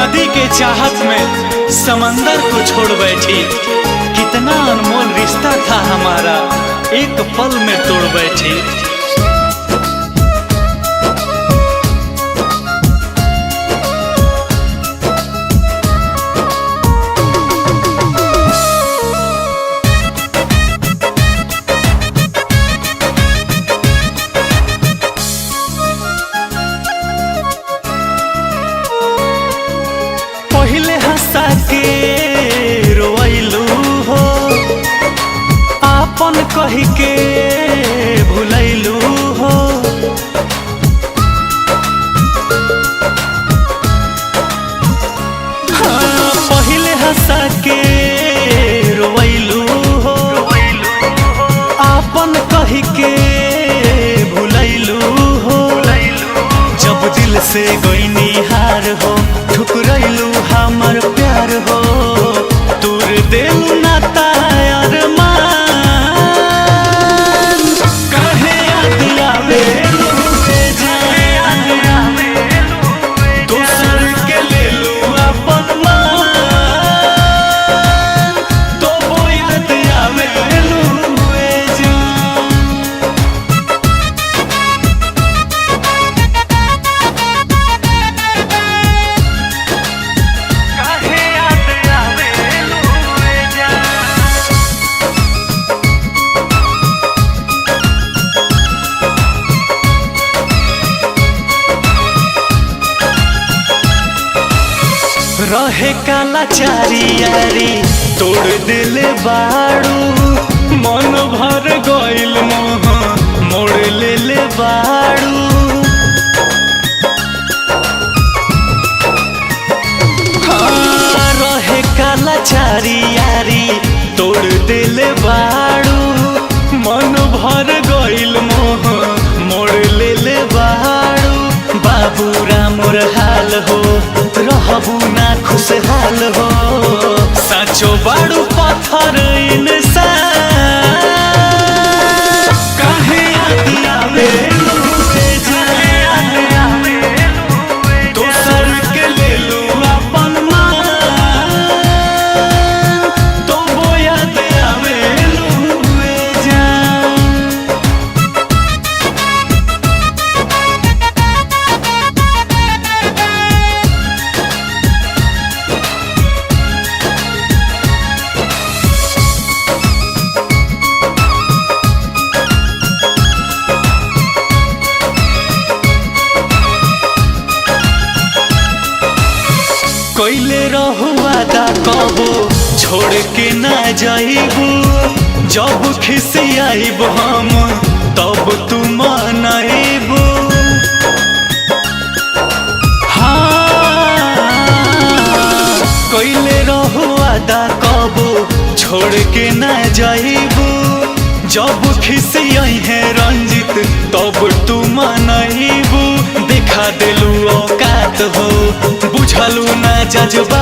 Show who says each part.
Speaker 1: नदी के चाहत में समंदर को छोड़ बैठी। कितना अनमोल रिश्ता था हमारा, एक पल में तोड़ बैठी। पहिले हंसा के रोइलू हो, आपन कही के भुलैलू हो। हाँ, पहिले हंसा के रोइलू हो, आपन कही के भुलैलू हो। जब दिल से गईनी हार हो, ठुकरैलू हमर प्यार हो। दूर देलू नाता अरमान, काहे याद आवेलू जान। दोसर के लेलू अपन मान, तो वो याद आवेलू जान। रहे काला चारी यारी तोड़ दिले बाड़ू। मन भर गइल मोह मोड़ ले बाड़ू। हाँ, रहे काला चारी यारी तोड़ दिले बाड़ू। मन भर गइल मोह मोड़ ले बाड़ू। बाबू रामोर हाल हो, रहबू ना खुशहाल हो। साचो बाड़ू पत्थर इंसान, काहे याद आवेलू जान। दोसर के लेलू अपन मान, तो वो याद आवेलू जान। कैले रहू वादा कबो छोड़ के ना जाइबू। जब खिसियाइब हम तब तू मनाइबू। हाँ, कैले रहू वादा कबो छोड़ के ना जाइबू। जब खिसियाई है रंजित तब तू मनाइबू। देखा दिलू औकात हो, बुझलू ना जज्बा